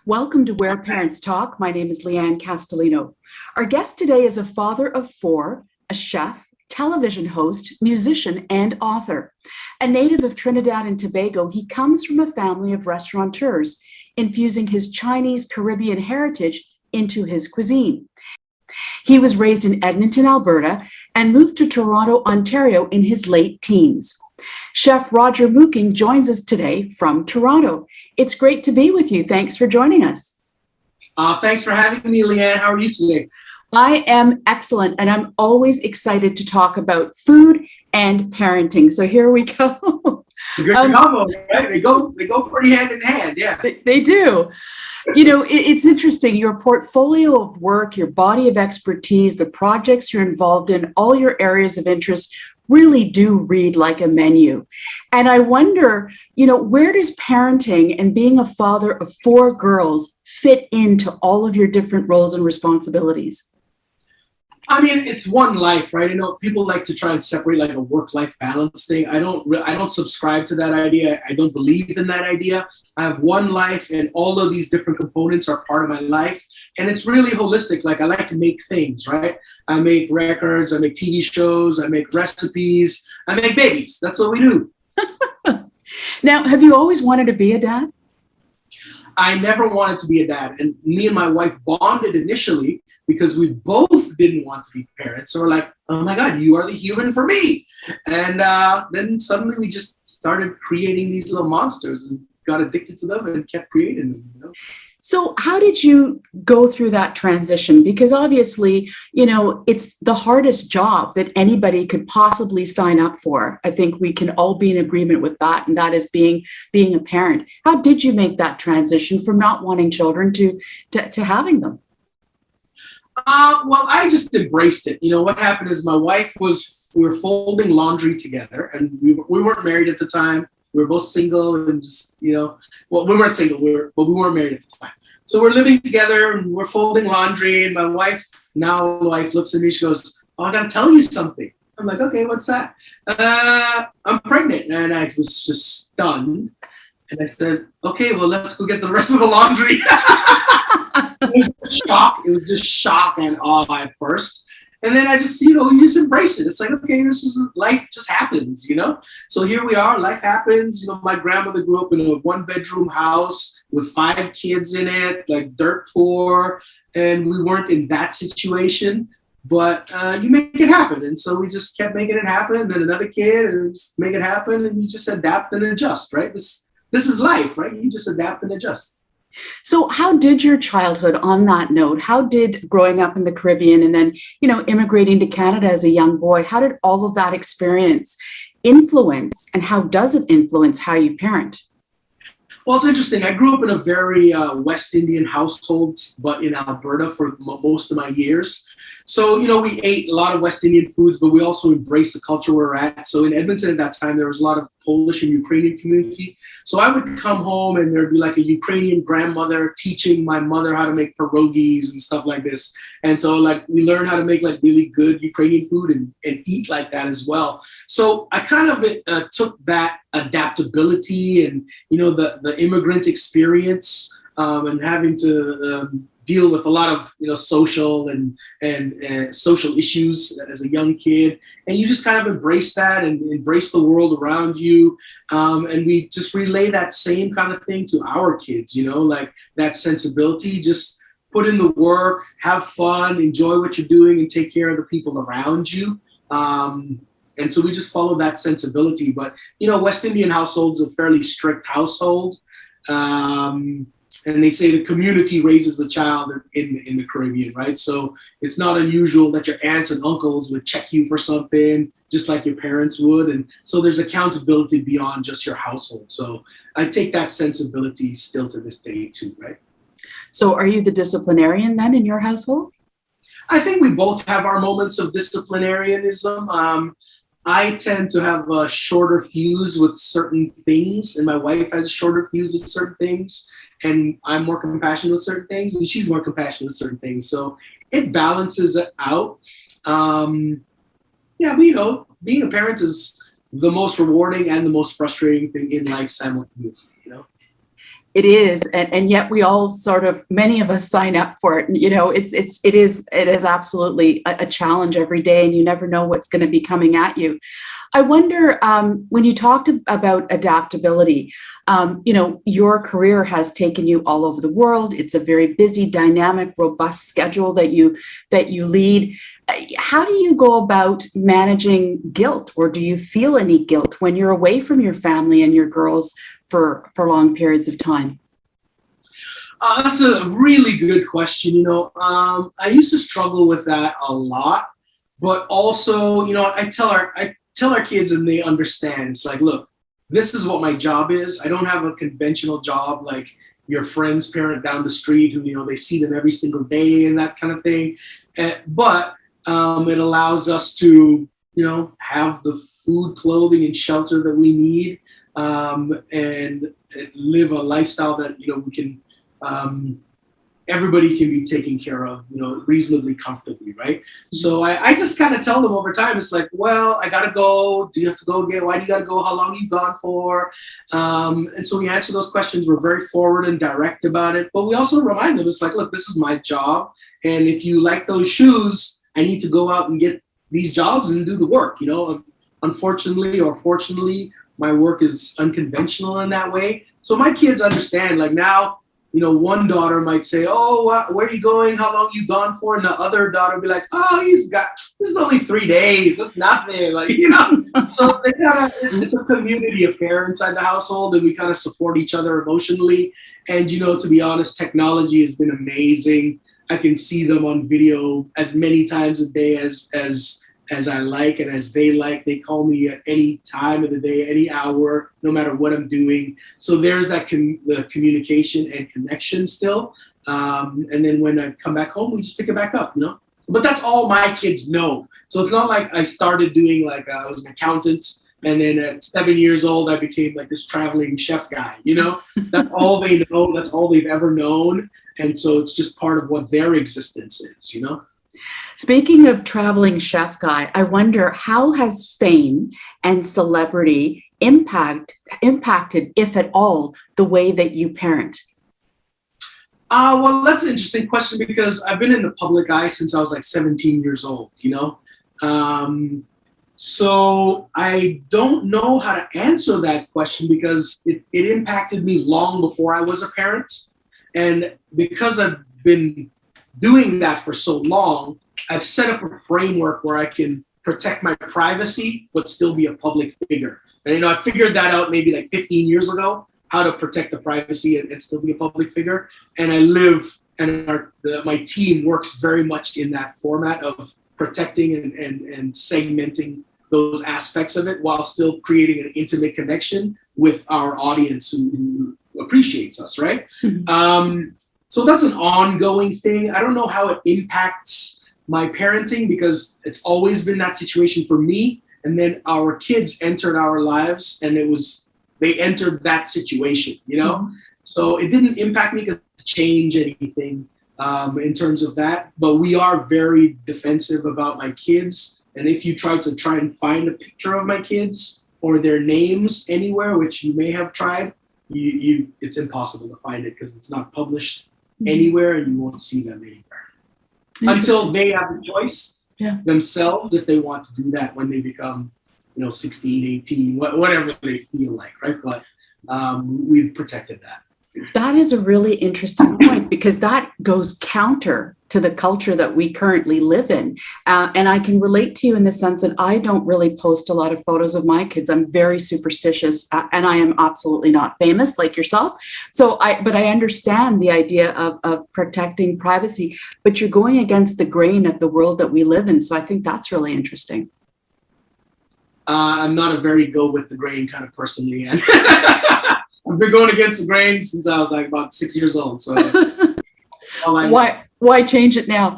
Welcome to Where Parents Talk. My name is Lianne Castelino. Our guest today is a father of four, a chef, television host, musician, and author. A native of Trinidad and Tobago, he comes from a family of restaurateurs, infusing his Chinese Caribbean heritage into his cuisine. He was raised in Edmonton, Alberta, and moved to Toronto, Ontario in his late teens. Chef Roger Mooking joins us today from Toronto. It's great to be with you. Thanks for joining us. Thanks for having me, Lianne. How are you today? I am excellent, and I'm always excited to talk about food and parenting. So here we go. Good combo, right? They go pretty hand in hand, yeah. They do. You know, it's interesting. Your portfolio of work, your body of expertise, the projects you're involved in, all your areas of interest really do read like a menu. And I wonder, where does parenting and being a father of four girls fit into all of your different roles and responsibilities? I mean, it's one life, right? People like to try and separate like a work-life balance thing. I don't subscribe to that idea. I don't believe in that idea. I have one life, and all of these different components are part of my life. And it's really holistic. Like, I like to make things, right? I make records, I make TV shows, I make recipes, I make babies. That's what we do. Now, have you always wanted to be a dad? I never wanted to be a dad. And me and my wife bonded initially because we both didn't want to be parents. So we're like, oh my God, you are the human for me. And then suddenly we just started creating these little monsters and got addicted to them and kept creating them. So how did you go through that transition? Because obviously, it's the hardest job that anybody could possibly sign up for. I think we can all be in agreement with that, and that is being a parent. How did you make that transition from not wanting children to having them? Well, I just embraced it. What happened is we were folding laundry together, and we weren't married at the time. We were both single and just, well, we weren't single, but we weren't married at the time. So we're living together and we're folding laundry, and my wife looks at me, she goes, oh, I got to tell you something. I'm like, okay, what's that? I'm pregnant. And I was just stunned. And I said, okay, well, let's go get the rest of the laundry. It was shock. It was just shock and awe at first. And then I just, you just embrace it. It's like, okay, this is life, just happens, So here we are, life happens. My grandmother grew up in a 1-bedroom house with 5 kids in it, like dirt poor. And we weren't in that situation, but you make it happen. And so we just kept making it happen. And then another kid, and just make it happen. And you just adapt and adjust, right? This is life, right? You just adapt and adjust. So how did your childhood, on that note, how did growing up in the Caribbean and then, immigrating to Canada as a young boy, how did all of that experience influence, and how does it influence how you parent? Well, it's interesting. I grew up in a very West Indian household, but in Alberta for most of my years. So, we ate a lot of West Indian foods, but we also embraced the culture we're at. So in Edmonton at that time, there was a lot of Polish and Ukrainian community. So I would come home and there'd be like a Ukrainian grandmother teaching my mother how to make pierogies and stuff like this. And so like we learned how to make like really good Ukrainian food and eat like that as well. So I kind of took that adaptability and, the immigrant experience and having to deal with a lot of social and social issues as a young kid, and you just kind of embrace that and embrace the world around you, and we just relay that same kind of thing to our kids, like that sensibility, just put in the work, have fun, enjoy what you're doing, and take care of the people around you. And so we just follow that sensibility. But West Indian households are a fairly strict household. And they say the community raises the child in the Caribbean, right? So it's not unusual that your aunts and uncles would check you for something, just like your parents would. And so there's accountability beyond just your household. So I take that sensibility still to this day too, right? So are you the disciplinarian then in your household? I think we both have our moments of disciplinarianism. I tend to have a shorter fuse with certain things, and my wife has a shorter fuse with certain things, and I'm more compassionate with certain things, and she's more compassionate with certain things. So it balances it out. But being a parent is the most rewarding and the most frustrating thing in life simultaneously, It is, and yet we all sort of, many of us sign up for it. And, you know, it is absolutely a challenge every day, and you never know what's going to be coming at you. I wonder, when you talked about adaptability, you know, your career has taken you all over the world. It's a very busy, dynamic, robust schedule that you lead. How do you go about managing guilt, or do you feel any guilt when you're away from your family and your girls for long periods of time? That's a really good question. You know, I used to struggle with that a lot, but also, you know, I tell our kids, and they understand. It's like, look, this is what my job is. I don't have a conventional job like your friend's parent down the street who, you know, they see them every single day and that kind of thing. But it allows us to, you know, have the food, clothing, and shelter that we need, and live a lifestyle that, you know, we can, everybody can be taken care of, you know, reasonably comfortably, right? So I just kind of tell them over time, it's like, well, I gotta go. Do you have to go again? Why do you gotta go? How long you gone for? And so we answer those questions. We're very forward and direct about it, but we also remind them, it's like, look, this is my job, and if you like those shoes, I need to go out and get these jobs and do the work. You know, unfortunately or fortunately, my work is unconventional in that way. So my kids understand. Like now, you know, one daughter might say, "Oh, where are you going? How long you gone for?" And the other daughter will be like, "Oh, this is only 3 days. That's nothing." Like, you know, so they it's a community affair inside the household, and we kind of support each other emotionally. And, you know, to be honest, technology has been amazing. I can see them on video as many times a day as I like and as they like. They call me at any time of the day, any hour, no matter what I'm doing. So there's that the communication and connection still. And then when I come back home, we just pick it back up, you know. But that's all my kids know. So it's not like I started doing like I was an accountant, and then at 7 years old, I became like this traveling chef guy, you know. That's all they know. That's all they've ever known. And so it's just part of what their existence is, you know? Speaking of traveling chef guy, I wonder, how has fame and celebrity impacted, if at all, the way that you parent? Well, that's an interesting question, because I've been in the public eye since I was like 17 years old, you know? So I don't know how to answer that question, because it impacted me long before I was a parent. And because I've been doing that for so long, I've set up a framework where I can protect my privacy, but still be a public figure. And, you know, I figured that out maybe like 15 years ago, how to protect the privacy and still be a public figure. And I live, and my team works very much in that format of protecting and segmenting those aspects of it, while still creating an intimate connection with our audience who appreciates us, right? Mm-hmm. So that's an ongoing thing. I don't know how it impacts my parenting, because it's always been that situation for me. And then our kids entered our lives, and they entered that situation, you know? Mm-hmm. So it didn't impact me to change anything in terms of that. But we are very defensive about my kids. And if you try and find a picture of my kids or their names anywhere, which you may have tried, it's impossible to find it, because it's not published anywhere, and you won't see them anywhere until they have the choice themselves, if they want to do that when they become, you know, 16, 18, whatever they feel like, right? But we've protected that. That is a really interesting point, because that goes counter to the culture that we currently live in. And I can relate to you in the sense that I don't really post a lot of photos of my kids. I'm very superstitious, and I am absolutely not famous like yourself. But I understand the idea of protecting privacy, but you're going against the grain of the world that we live in. So I think that's really interesting. I'm not a very go with the grain kind of person, Lianne. I've been going against the grain since I was like about 6 years old. So why change it now?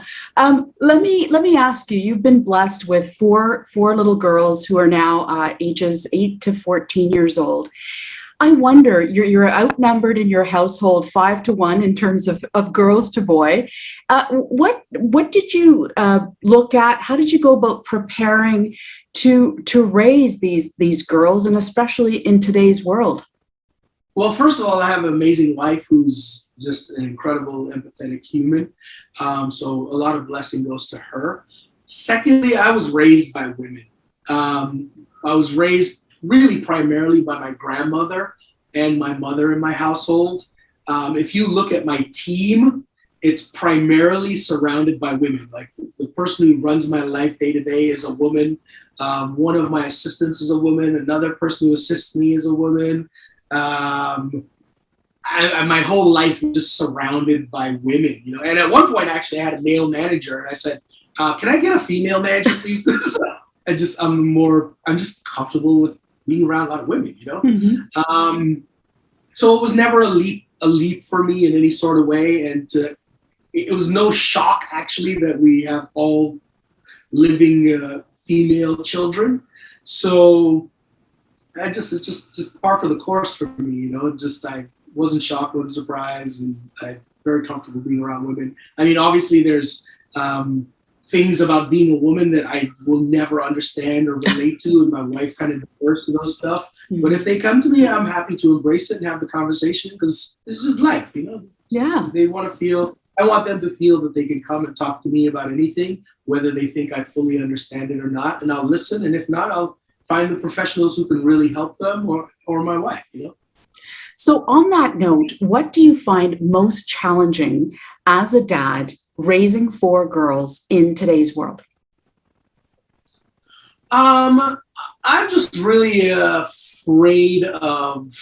Let me ask you. You've been blessed with four little girls who are now ages 8 to 14 years old. I wonder, you're outnumbered in your household 5 to 1 in terms of girls to boy. What did you look at? How did you go about preparing to raise these girls, and especially in today's world? Well, first of all, I have an amazing wife who's just an incredible, empathetic human. So a lot of blessing goes to her. Secondly, I was raised by women. I was raised really primarily by my grandmother and my mother in my household. If you look at my team, it's primarily surrounded by women. Like the person who runs my life day to day is a woman. One of my assistants is a woman. Another person who assists me is a woman. My whole life is just surrounded by women, you know. And at one point, actually, I had a male manager, and I said, "Can I get a female manager, please?" Because I'm just comfortable with being around a lot of women, you know. Mm-hmm. So it was never a leap for me in any sort of way, and it was no shock actually that we have all living female children. So it's just par for the course for me, you know. I wasn't shocked, wasn't surprised, and I'm very comfortable being around women. I mean, obviously there's things about being a woman that I will never understand or relate to, and my wife kind of diverts to those stuff. Mm-hmm. But if they come to me, I'm happy to embrace it and have the conversation, because it's just life, you know. Yeah. I want them to feel that they can come and talk to me about anything, whether they think I fully understand it or not, and I'll listen, and if not, I'll find the professionals who can really help them, or my wife, you know. So on that note, what do you find most challenging as a dad raising 4 girls in today's world? I'm just really afraid of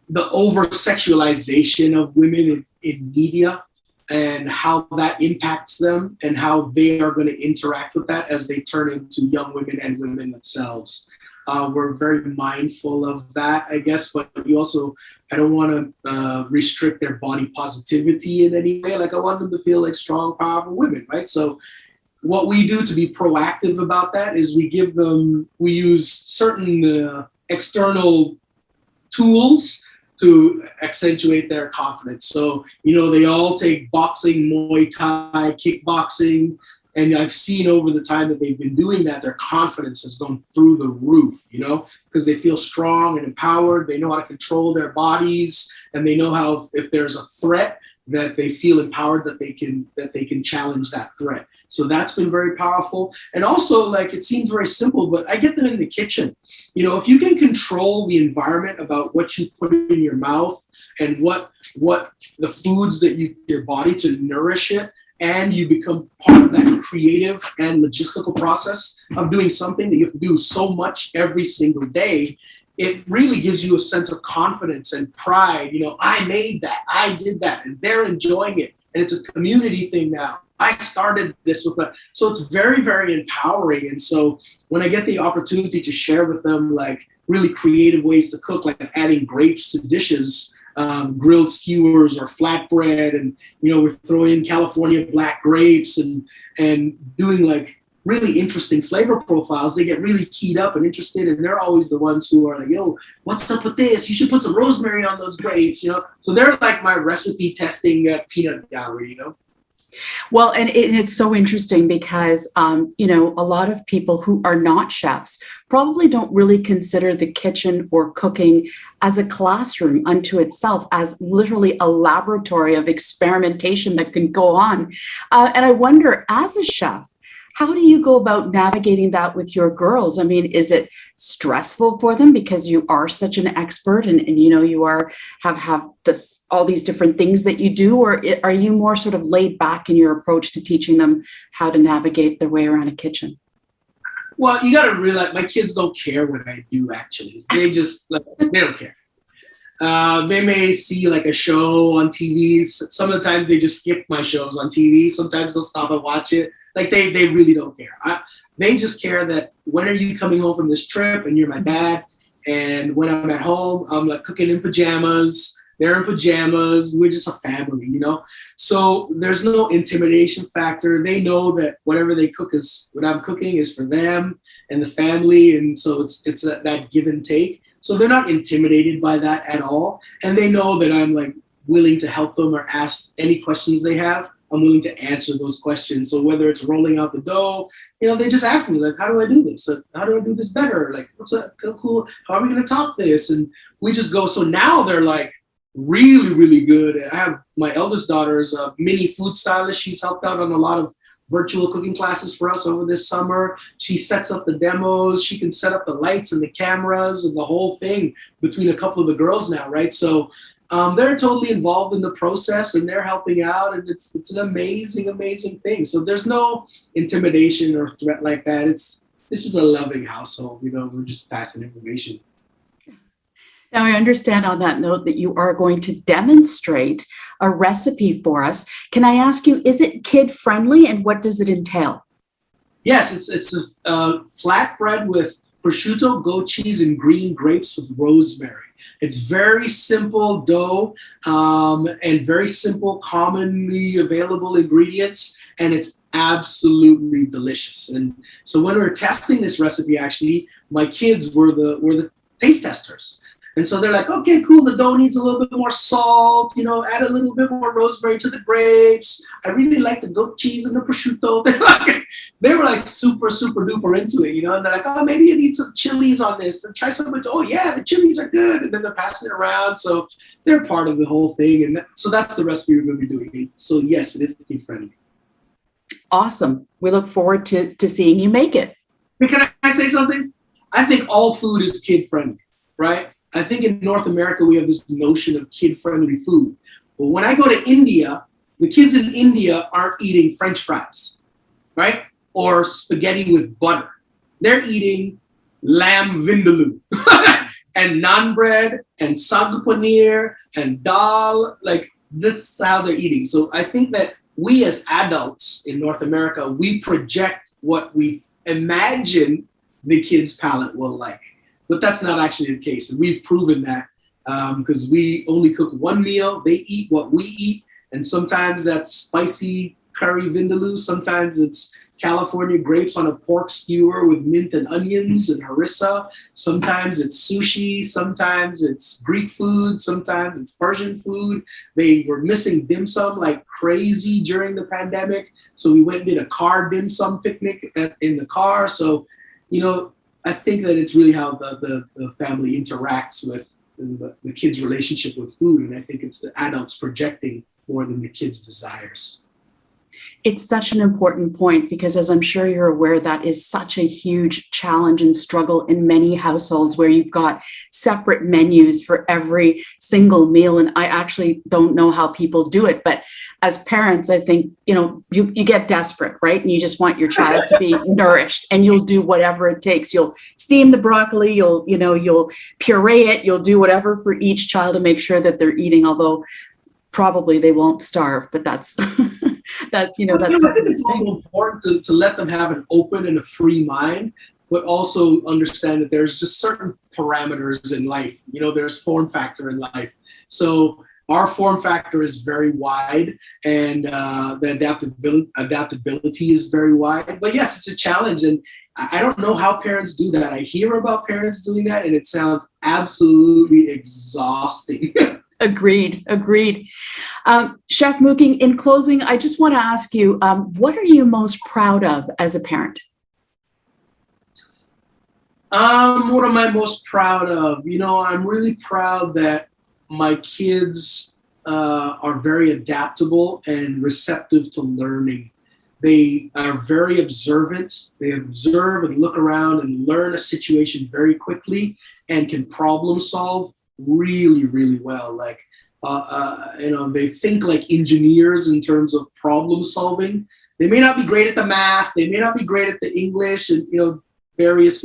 the over-sexualization of women in media, and how that impacts them, and how they are going to interact with that as they turn into young women and women themselves. We're very mindful of that, I guess, but I don't want to restrict their body positivity in any way. Like, I want them to feel like strong, powerful women, right? So what we do to be proactive about that is we use certain external tools to accentuate their confidence. So, you know, they all take boxing, Muay Thai, kickboxing, and I've seen over the time that they've been doing that, their confidence has gone through the roof, you know, because they feel strong and empowered. They know how to control their bodies, and they know how, if there's a threat, that they feel empowered, that they can challenge that threat. So that's been very powerful. And also, like, it seems very simple, but I get them in the kitchen. You know, if you can control the environment about what you put in your mouth and what the foods that your body to nourish it, and you become part of that creative and logistical process of doing something that you have to do so much every single day, it really gives you a sense of confidence and pride. You know, I made that, I did that, and they're enjoying it. And it's a community thing now. I started this with that. So it's very, very empowering. And so when I get the opportunity to share with them, like, really creative ways to cook, like adding grapes to dishes, grilled skewers or flatbread, and, you know, we're throwing in California black grapes and doing like really interesting flavor profiles, they get really keyed up and interested, and they're always the ones who are like, "Yo, what's up with this? You should put some rosemary on those grapes," you know. So they're like my recipe testing peanut gallery, you know. Well, and it's so interesting because, you know, a lot of people who are not chefs probably don't really consider the kitchen or cooking as a classroom unto itself, as literally a laboratory of experimentation that can go on. And I wonder, as a chef, how do you go about navigating that with your girls? I mean, is it stressful for them because you are such an expert and you know, you have this, all these different things that you do, or are you more sort of laid back in your approach to teaching them how to navigate their way around a kitchen? Well, you got to realize my kids don't care what I do, actually. They just, they don't care. They may see like a show on TV. Some of the times they just skip my shows on TV. Sometimes they'll stop and watch it. Like they really don't care. They just care that when are you coming home from this trip and you're my dad. And when I'm at home, I'm like cooking in pajamas. They're in pajamas. We're just a family, you know? So there's no intimidation factor. They know that whatever they cook what I'm cooking is for them and the family. And so it's that give and take. So they're not intimidated by that at all. And they know that I'm like willing to help them or ask any questions they have. I'm willing to answer those questions. So whether it's rolling out the dough, they just ask me, like, how do I do this? How do I do this better? Like, what's a cool, how are we going to top this? And we just go. So now they're like really, really good. I have my eldest daughter is a mini food stylist. She's helped out on a lot of virtual cooking classes for us over this summer. She sets up the demos. She can set up the lights and the cameras and the whole thing between a couple of the girls now, right? So they're totally involved in the process and they're helping out, and it's an amazing, amazing thing. So there's no intimidation or threat like that. This is a loving household. We're just passing information. Now, I understand on that note that you are going to demonstrate a recipe for us. Can I ask you, is it kid-friendly, and what does it entail? Yes, it's a flatbread with prosciutto, goat cheese, and green grapes with rosemary. It's very simple dough and very simple, commonly available ingredients, and it's absolutely delicious. And so when we were testing this recipe, actually, my kids were the taste testers. And so they're like, okay, cool, the dough needs a little bit more salt, add a little bit more rosemary to the grapes. I really like the goat cheese and the prosciutto. They were like super, super duper into it, and they're like, oh, maybe you need some chilies on this. And try something. Oh, yeah, the chilies are good. And then they're passing it around. So they're part of the whole thing. And so that's the recipe we're going to be doing. So yes, it is kid-friendly. Awesome. We look forward to seeing you make it. Hey, can I say something? I think all food is kid-friendly, right? I think in North America, we have this notion of kid-friendly food. But when I go to India, the kids in India aren't eating French fries, right? Or spaghetti with butter. They're eating lamb vindaloo and naan bread and saag paneer and dal. Like, that's how they're eating. So I think that we as adults in North America, we project what we imagine the kids' palate will like. But that's not actually the case. And we've proven that because we only cook one meal. They eat what we eat. And sometimes that's spicy curry vindaloo. Sometimes it's California grapes on a pork skewer with mint and onions and harissa. Sometimes it's sushi. Sometimes it's Greek food. Sometimes it's Persian food. They were missing dim sum like crazy during the pandemic. So we went and did a car dim sum picnic in the car. So, I think that it's really how the family interacts with the kids' relationship with food. And I think it's the adults projecting more than the kids' desires. It's such an important point because, as I'm sure you're aware, that is such a huge challenge and struggle in many households where you've got separate menus for every single meal. And I actually don't know how people do it. But as parents, I think, you get desperate, right? And you just want your child to be nourished, and you'll do whatever it takes. You'll steam the broccoli, you'll puree it, you'll do whatever for each child to make sure that they're eating, although probably they won't starve, but that's that's I think it's also important to let them have an open and a free mind, but also understand that there's just certain parameters in life. There's form factor in life. So our form factor is very wide, and the adaptability is very wide. But yes, it's a challenge, and I don't know how parents do that. I hear about parents doing that, and it sounds absolutely exhausting. Agreed. Chef Mooking, in closing, I just want to ask you, what are you most proud of as a parent? What am I most proud of? I'm really proud that my kids are very adaptable and receptive to learning. They are very observant. They observe and look around and learn a situation very quickly and can problem solve really, really well. Like, they think like engineers in terms of problem solving. They may not be great at the math. They may not be great at the English and, various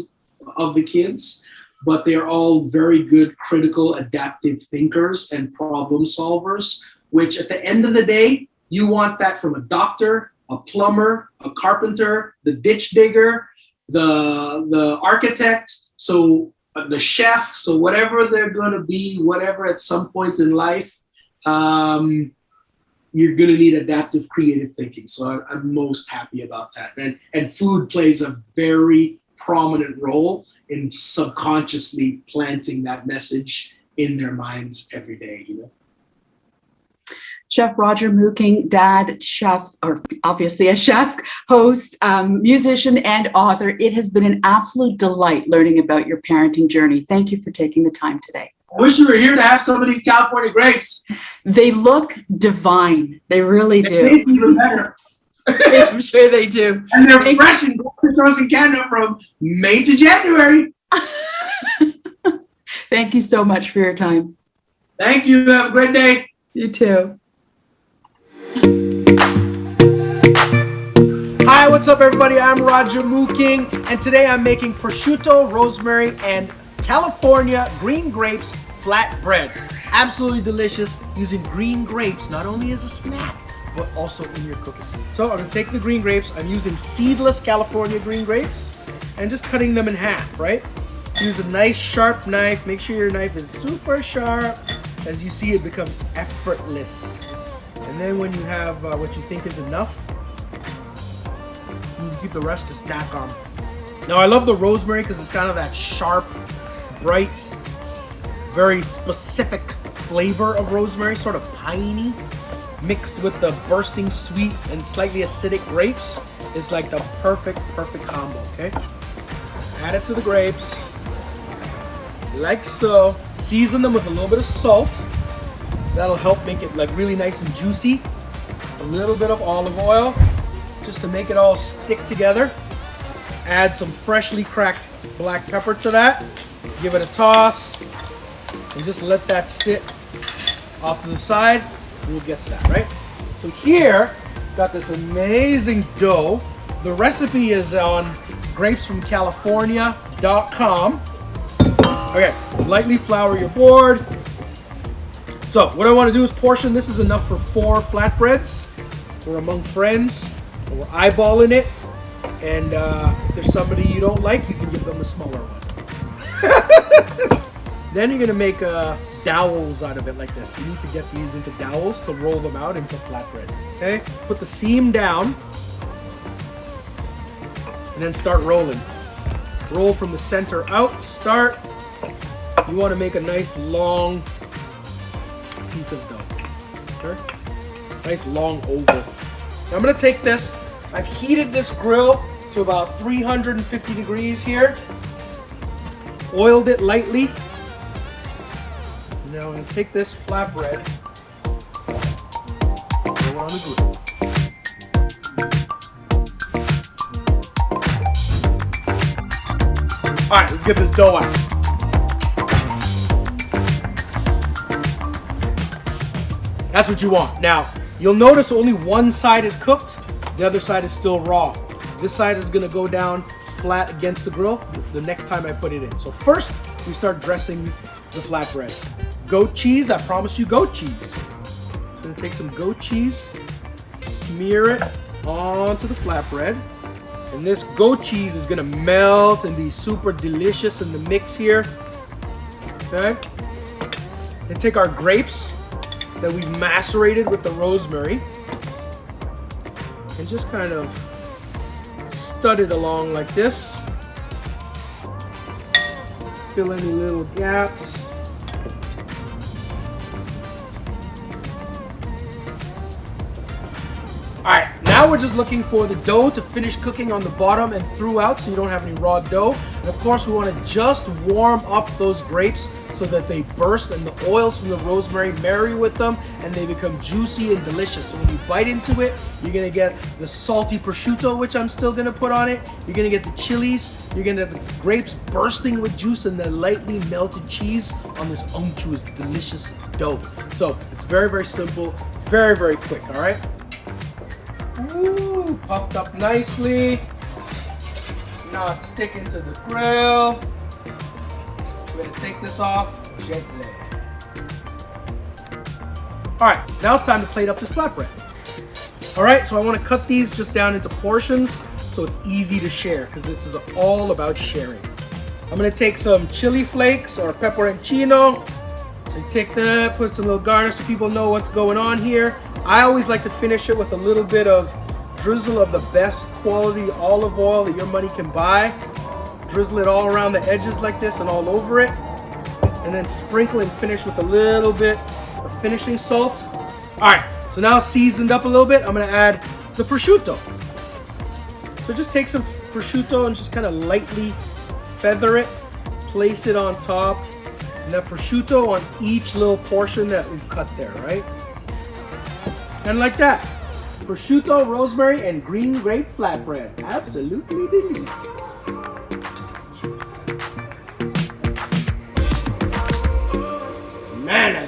of the kids, but they're all very good, critical, adaptive thinkers and problem solvers, which at the end of the day, you want that from a doctor, a plumber, a carpenter, the ditch digger, the architect. So the chef, so whatever they're going to be, whatever at some point in life, you're going to need adaptive creative thinking. So I'm most happy about that. And food plays a very prominent role in subconsciously planting that message in their minds every day. Chef Roger Mooking, dad, chef, or obviously a chef, host, musician, and author. It has been an absolute delight learning about your parenting journey. Thank you for taking the time today. I wish you were here to have some of these California grapes. They look divine. They really do. They taste even better. I'm sure they do. And they're fresh and frozen Canada from May to January. Thank you so much for your time. Thank you. Have a great day. You too. Hi, what's up everybody? I'm Roger Mooking, and today I'm making prosciutto, rosemary, and California green grapes flatbread. Absolutely delicious, using green grapes not only as a snack, but also in your cooking. So I'm gonna take the green grapes. I'm using seedless California green grapes and just cutting them in half, right? Use a nice sharp knife. Make sure your knife is super sharp. As you see, it becomes effortless. And then when you have what you think is enough, you can keep the rest to snack on. Now I love the rosemary because it's kind of that sharp, bright, very specific flavor of rosemary, sort of piney, mixed with the bursting sweet and slightly acidic grapes. It's like the perfect combo, okay? Add it to the grapes, like so. Season them with a little bit of salt. That'll help make it like really nice and juicy. A little bit of olive oil, just to make it all stick together. Add some freshly cracked black pepper to that. Give it a toss, and just let that sit off to the side. We'll get to that, right? So here, got this amazing dough. The recipe is on grapesfromcalifornia.com. Okay, lightly flour your board. So what I want to do is portion. This is enough for 4 flatbreads. We're among friends, and we're eyeballing it. And if there's somebody you don't like, you can give them a smaller one. Then you're gonna make dowels out of it like this. You need to get these into dowels to roll them out into flatbread. Okay? Put the seam down, and then start rolling. Roll from the center out. Start. You want to make a nice long piece of dough. Okay? Nice long oval. Now I'm gonna take this. I've heated this grill to about 350 degrees here. Oiled it lightly. Now I'm going to take this flatbread, throw it on the grill. Alright, let's get this dough out. That's what you want. Now, you'll notice only one side is cooked, the other side is still raw. This side is going to go down flat against the grill the next time I put it in. So first, we start dressing the flatbread. Goat cheese, I promised you goat cheese. I'm gonna take some goat cheese, smear it onto the flatbread, and this goat cheese is gonna melt and be super delicious in the mix here. Okay? And take our grapes that we've macerated with the rosemary and just kind of stud it along like this. Fill any little gaps. Alright, now we're just looking for the dough to finish cooking on the bottom and throughout so you don't have any raw dough. And of course we want to just warm up those grapes so that they burst and the oils from the rosemary marry with them and they become juicy and delicious. So when you bite into it, you're going to get the salty prosciutto, which I'm still going to put on it. You're going to get the chilies. You're going to get the grapes bursting with juice and the lightly melted cheese on this unctuous, delicious dough. So it's very simple, very quick, all right? Ooh, puffed up nicely. Now it's sticking to the grill. We're gonna take this off gently. All right, now it's time to plate up this flatbread. All right, so I want to cut these just down into portions so it's easy to share because this is all about sharing. I'm gonna take some chili flakes or pepperoncino. So you take that, put some little garnish so people know what's going on here. I always like to finish it with a little bit of drizzle of the best quality olive oil that your money can buy. Drizzle it all around the edges like this and all over it. And then sprinkle and finish with a little bit of finishing salt. All right, So now seasoned up a little bit, I'm gonna add the prosciutto. So just take some prosciutto and just kind of lightly feather it, place it on top, and that prosciutto on each little portion that we've cut there, right? And like that. Prosciutto, rosemary, and green grape flatbread. Absolutely delicious. Man,